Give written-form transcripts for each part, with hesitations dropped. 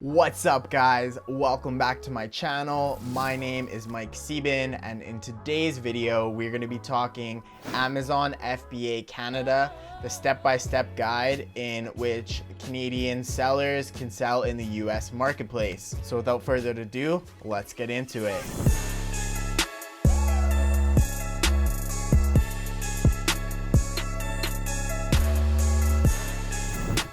What's up guys, welcome back to my channel. My name is Sieben, and in today's video we're going to be talking Amazon FBA Canada, the step-by-step guide in which Canadian sellers can sell in the US marketplace. So without further ado, let's get into it.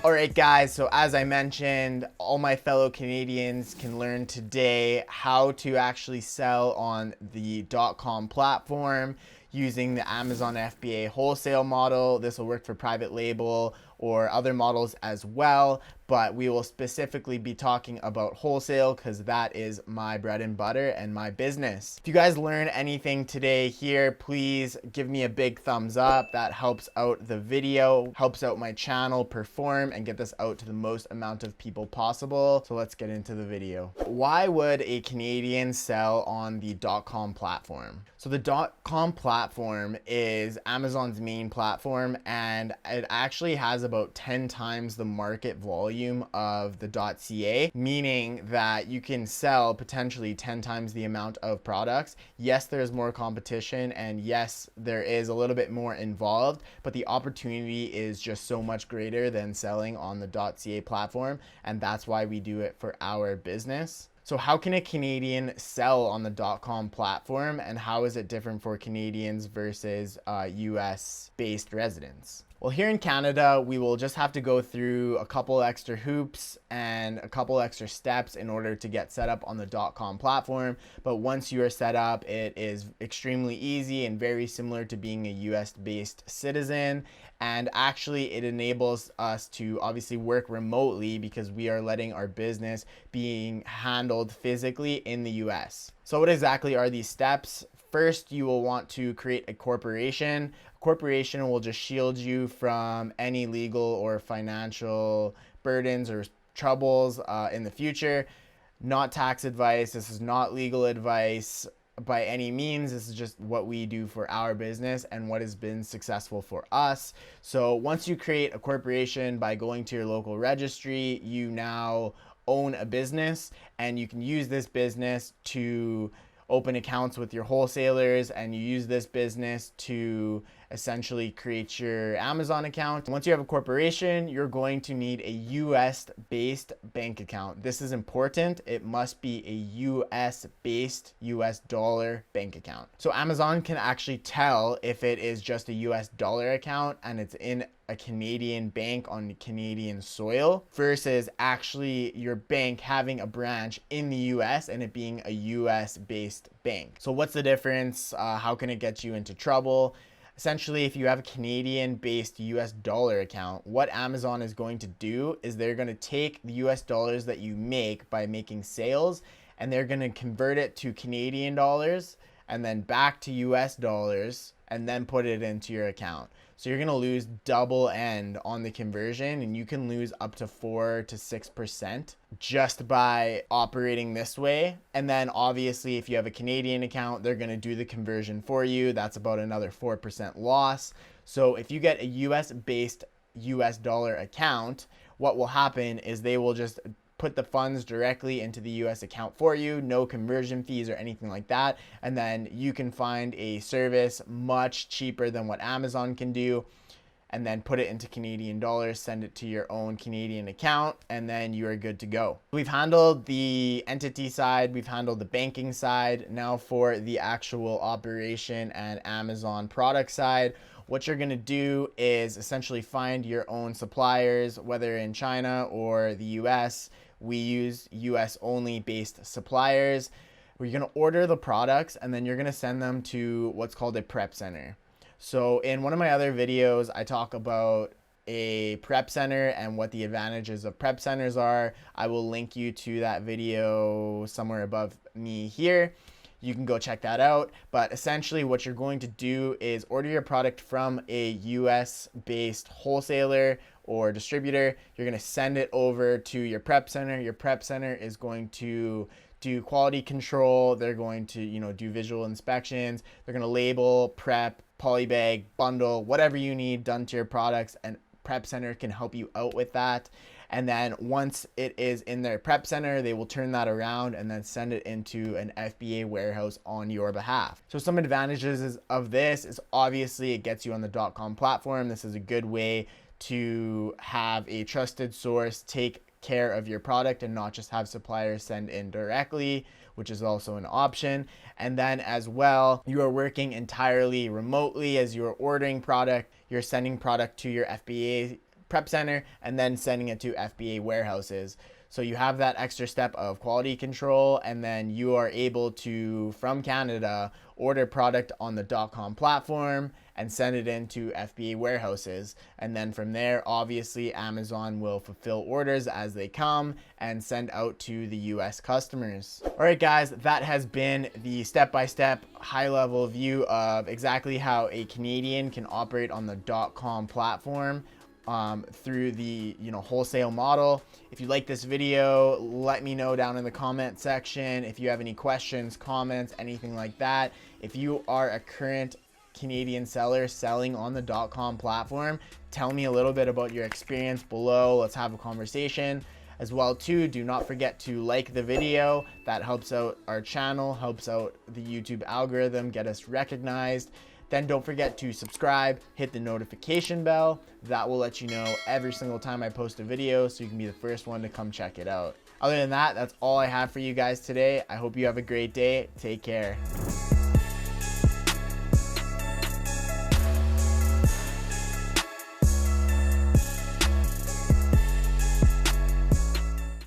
Alright guys, so as I mentioned, all my fellow Canadians can learn today how to actually sell on the .com platform using the Amazon FBA wholesale model. This will work for private label or other models as well, but we will specifically be talking about wholesale because that is my bread and butter and my business. If you guys learn anything today here, please give me a big thumbs up. That helps out the video, helps out my channel perform and get this out to the most amount of people possible. So let's get into the video. Why would a Canadian sell on the .com platform? So the .com platform is Amazon's main platform, and it actually has about 10 times the market volume of the .ca, meaning that you can sell potentially 10 times the amount of products. Yes, there's more competition, and yes, there is a little bit more involved, but the opportunity is just so much greater than selling on the .ca platform, and that's why we do it for our business. So how can a Canadian sell on the .com platform, and how is it different for Canadians versus US-based residents? Well, here in Canada, we will just have to go through a couple extra hoops and a couple extra steps in order to get set up on the .com platform. But once you are set up, it is extremely easy and very similar to being a US-based citizen. And actually, it enables us to obviously work remotely because we are letting our business being handled physically in the US. So what exactly are these steps? First, you will want to create a corporation. A corporation will just shield you from any legal or financial burdens or troubles in the future. Not tax advice. This is not legal advice by any means. This is just what we do for our business and what has been successful for us. So once you create a corporation by going to your local registry, you now own a business, and you can use this business to open accounts with your wholesalers, and you use this business to essentially create your Amazon account. Once you have a corporation, you're going to need a US-based bank account. This is important. It must be a US-based US dollar bank account. So Amazon can actually tell if it is just a US dollar account and it's in a Canadian bank on Canadian soil versus actually your bank having a branch in the US and it being a US based bank. So what's the difference? How can it get you into trouble? Essentially, if you have a Canadian based US dollar account, what Amazon is going to do is they're going to take the US dollars that you make by making sales, and they're going to convert it to Canadian dollars and then back to US dollars and then put it into your account. So you're going to lose double end on the conversion, and you can lose up to 4 to 6% just by operating this way. And then obviously if you have a Canadian account, they're going to do the conversion for you. That's about another 4% loss. So if you get a US based US dollar account, what will happen is they will just put the funds directly into the US account for you, no conversion fees or anything like that. And then you can find a service much cheaper than what Amazon can do, and then put it into Canadian dollars, send it to your own Canadian account, and then you are good to go. We've handled the entity side, we've handled the banking side. Now for the actual operation and Amazon product side, what you're gonna do is essentially find your own suppliers, whether in China or the US. We use US only based suppliers, where you're gonna order the products and then you're gonna send them to what's called a prep center. So in one of my other videos, I talk about a prep center and what the advantages of prep centers are. I will link you to that video somewhere above me here. You can go check that out. But essentially what you're going to do is order your product from a US based wholesaler or distributor. You're going to send it over to your prep center. Your prep center is going to do quality control. They're going to, do visual inspections. They're going to label, prep, polybag, bundle, whatever you need done to your products, and Prep Center can help you out with that. And then once it is in their prep center, they will turn that around and then send it into an FBA warehouse on your behalf. So some advantages of this is obviously it gets you on the .com platform. This is a good way to have a trusted source take care of your product and not just have suppliers send in directly, which is also an option. And then as well, you are working entirely remotely. As you're ordering product, you're sending product to your FBA prep center and then sending it to FBA warehouses. So you have that extra step of quality control, and then you are able to, from Canada, order product on the .com platform and send it into FBA warehouses. And then from there, obviously, Amazon will fulfill orders as they come and send out to the US customers. All right, guys, that has been the step-by-step high-level view of exactly how a Canadian can operate on the .com platform through the wholesale model. If you like this video, let me know down in the comment section. If you have any questions, comments, anything like that. If you are a current Canadian seller selling on the .com platform, tell me a little bit about your experience below. Let's have a conversation. As well too, do not forget to like the video. That helps out our channel, helps out the YouTube algorithm, get us recognized. Then don't forget to subscribe, hit the notification bell. That will let you know every single time I post a video, so you can be the first one to come check it out. Other than that, that's all I have for you guys today. I hope you have a great day. Take care.